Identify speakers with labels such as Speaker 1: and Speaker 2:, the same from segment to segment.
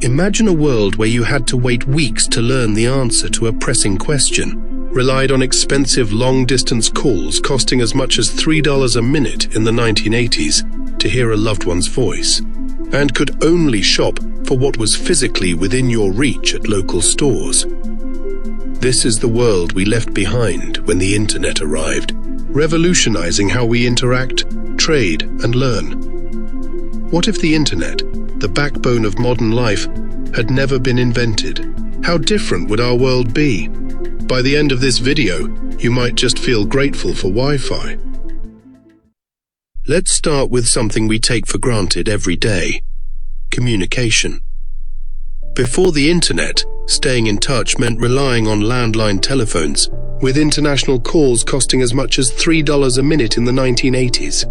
Speaker 1: Imagine a world where you had to wait weeks to learn the answer to a pressing question, relied on expensive long-distance calls costing as much as $3 a minute in the 1980s to hear a loved one's voice, and could only shop for what was physically within your reach at local stores. This is the world we left behind when the internet arrived, revolutionizing how we interact, trade, and learn. What if the internet, the backbone of modern life, had never been invented? How different would our world be? By the end of this video, you might just feel grateful for Wi-Fi. Let's start with something we take for granted every day: communication. Before the internet, staying in touch meant relying on landline telephones, with international calls costing as much as $3 a minute in the 1980s.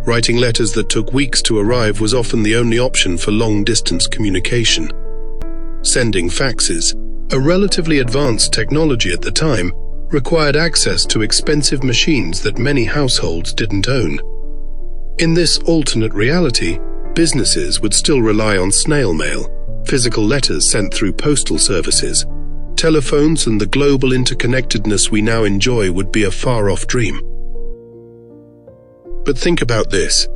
Speaker 1: Writing letters that took weeks to arrive was often the only option for long-distance communication. Sending faxes, a relatively advanced technology at the time, required access to expensive machines that many households didn't own. In this alternate reality, businesses would still rely on snail mail, physical letters sent through postal services. Telephones and the global interconnectedness we now enjoy would be a far-off dream. But think about this.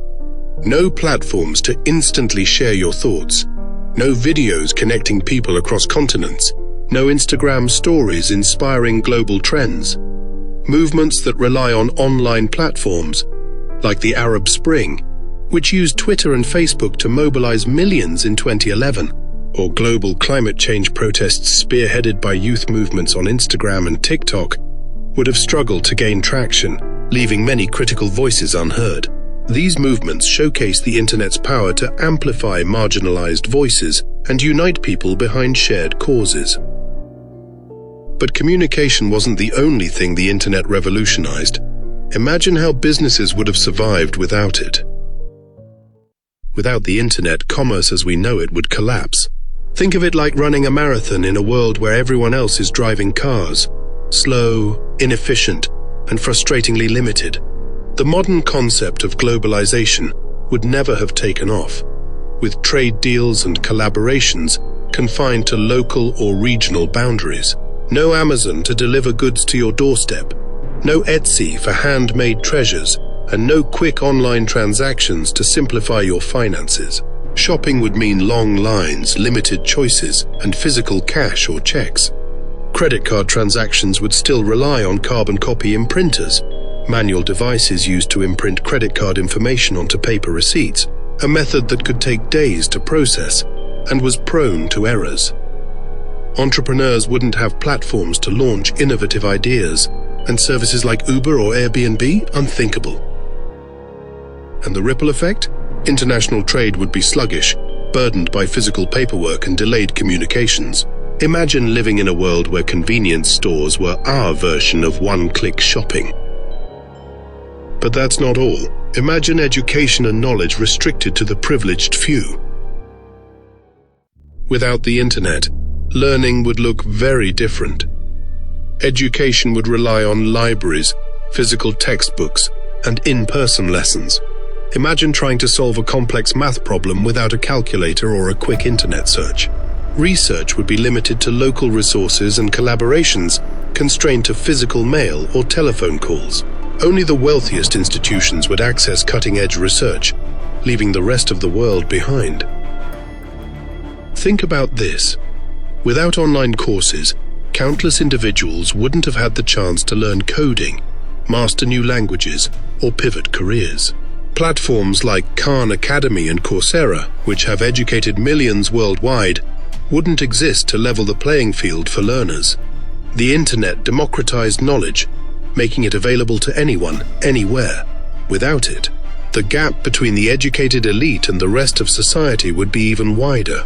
Speaker 1: No platforms to instantly share your thoughts. No videos connecting people across continents. No Instagram stories inspiring global trends. Movements that rely on online platforms, like the Arab Spring, which used Twitter and Facebook to mobilize millions in 2011, or global climate change protests spearheaded by youth movements on Instagram and TikTok, would have struggled to gain traction, leaving many critical voices unheard. These movements showcase the internet's power to amplify marginalized voices and unite people behind shared causes. But communication wasn't the only thing the internet revolutionized. Imagine how businesses would have survived without it. Without the internet, commerce as we know it would collapse. Think of it like running a marathon in a world where everyone else is driving cars. Slow, inefficient, and frustratingly limited. The modern concept of globalization would never have taken off, with trade deals and collaborations confined to local or regional boundaries. No Amazon to deliver goods to your doorstep, no Etsy for handmade treasures, and no quick online transactions to simplify your finances. Shopping would mean long lines, limited choices, and physical cash or checks. Credit card transactions would still rely on carbon copy imprinters, manual devices used to imprint credit card information onto paper receipts, a method that could take days to process and was prone to errors. Entrepreneurs wouldn't have platforms to launch innovative ideas, and services like Uber or Airbnb unthinkable. And the ripple effect? International trade would be sluggish, burdened by physical paperwork and delayed communications. Imagine living in a world where convenience stores were our version of one-click shopping. But that's not all. Imagine education and knowledge restricted to the privileged few. Without the internet, learning would look very different. Education would rely on libraries, physical textbooks, and in-person lessons. Imagine trying to solve a complex math problem without a calculator or a quick internet search. Research would be limited to local resources and collaborations, constrained to physical mail or telephone calls. Only the wealthiest institutions would access cutting-edge research, leaving the rest of the world behind. Think about this. Without online courses, countless individuals wouldn't have had the chance to learn coding, master new languages, or pivot careers. Platforms like Khan Academy and Coursera, which have educated millions worldwide, wouldn't exist to level the playing field for learners. The internet democratized knowledge, making it available to anyone, anywhere. Without it, the gap between the educated elite and the rest of society would be even wider.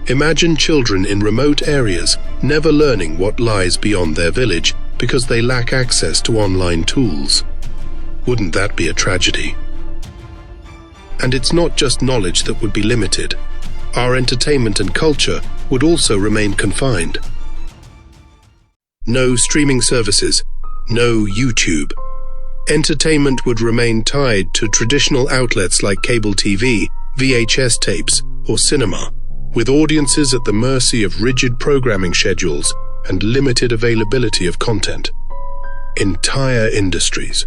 Speaker 1: Imagine children in remote areas never learning what lies beyond their village because they lack access to online tools. Wouldn't that be a tragedy? And it's not just knowledge that would be limited. Our entertainment and culture would also remain confined. No streaming services, no YouTube. Entertainment would remain tied to traditional outlets like cable TV, VHS tapes, or cinema, with audiences at the mercy of rigid programming schedules and limited availability of content. Entire industries,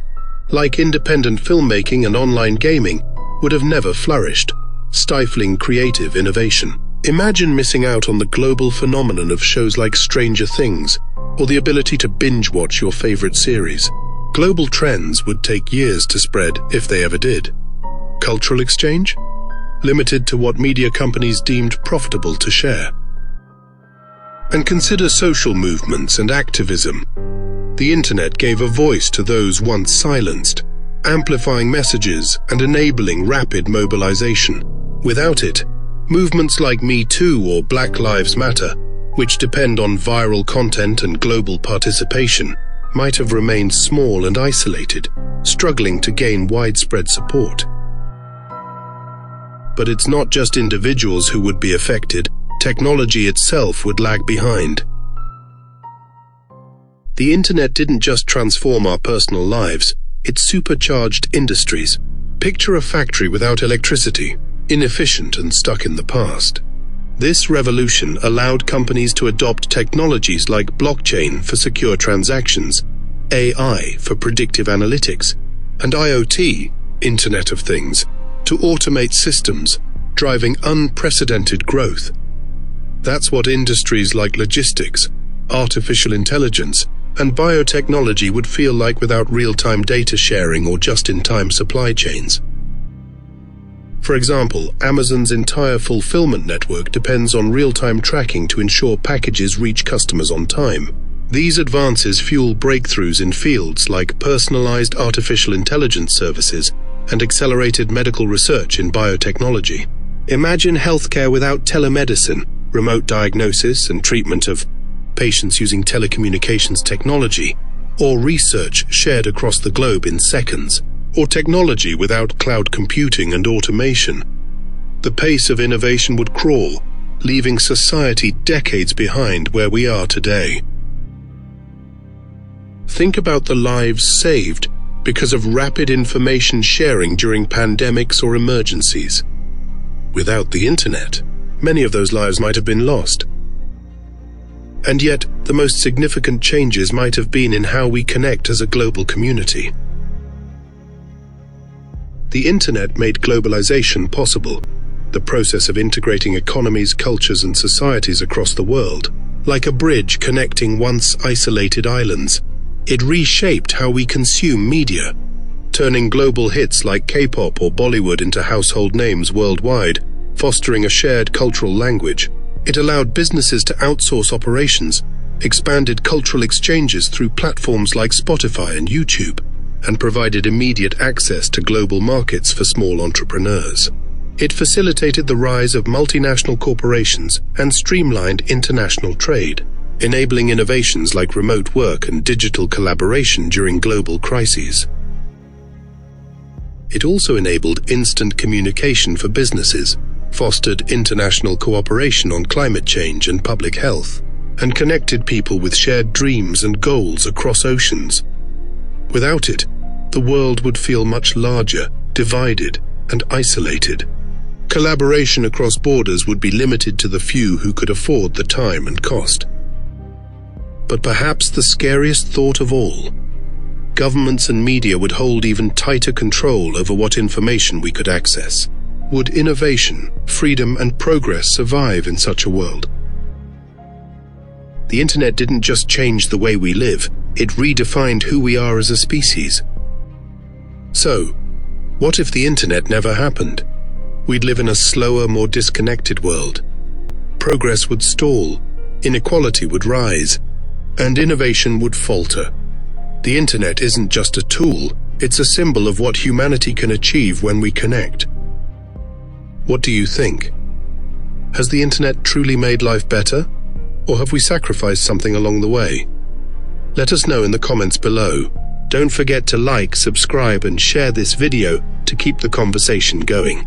Speaker 1: like independent filmmaking and online gaming, would have never flourished, stifling creative innovation. Imagine missing out on the global phenomenon of shows like Stranger Things, or the ability to binge-watch your favorite series. Global trends would take years to spread, if they ever did. Cultural exchange? Limited to what media companies deemed profitable to share. And consider social movements and activism. The internet gave a voice to those once silenced, amplifying messages and enabling rapid mobilization. Without it, movements like Me Too or Black Lives Matter, which depend on viral content and global participation, might have remained small and isolated, struggling to gain widespread support. But it's not just individuals who would be affected. Technology itself would lag behind. The internet didn't just transform our personal lives, it supercharged industries. Picture a factory without electricity, inefficient and stuck in the past. This revolution allowed companies to adopt technologies like blockchain for secure transactions, AI for predictive analytics, and IoT, Internet of Things, to automate systems, driving unprecedented growth. That's what industries like logistics, artificial intelligence, and biotechnology would feel like without real-time data sharing or just-in-time supply chains. For example, Amazon's entire fulfillment network depends on real-time tracking to ensure packages reach customers on time. These advances fuel breakthroughs in fields like personalized artificial intelligence services and accelerated medical research in biotechnology. Imagine healthcare without telemedicine, remote diagnosis and treatment of patients using telecommunications technology, or research shared across the globe in seconds, or technology without cloud computing and automation. The pace of innovation would crawl, leaving society decades behind where we are today. Think about the lives saved because of rapid information sharing during pandemics or emergencies. Without the internet, many of those lives might have been lost. And yet, the most significant changes might have been in how we connect as a global community. The internet made globalization possible, the process of integrating economies, cultures, and societies across the world. Like a bridge connecting once isolated islands, it reshaped how we consume media, turning global hits like K-pop or Bollywood into household names worldwide, fostering a shared cultural language. It allowed businesses to outsource operations, expanded cultural exchanges through platforms like Spotify and YouTube, and provided immediate access to global markets for small entrepreneurs. It facilitated the rise of multinational corporations and streamlined international trade, enabling innovations like remote work and digital collaboration during global crises. It also enabled instant communication for businesses, fostered international cooperation on climate change and public health, and connected people with shared dreams and goals across oceans. Without it, the world would feel much larger, divided, and isolated. Collaboration across borders would be limited to the few who could afford the time and cost. But perhaps the scariest thought of all, governments and media would hold even tighter control over what information we could access. Would innovation, freedom, and progress survive in such a world? The internet didn't just change the way we live, it redefined who we are as a species. So, what if the internet never happened? We'd live in a slower, more disconnected world. Progress would stall, inequality would rise, and innovation would falter. The internet isn't just a tool, it's a symbol of what humanity can achieve when we connect. What do you think? Has the internet truly made life better? Or have we sacrificed something along the way? Let us know in the comments below. Don't forget to like, subscribe, and share this video to keep the conversation going.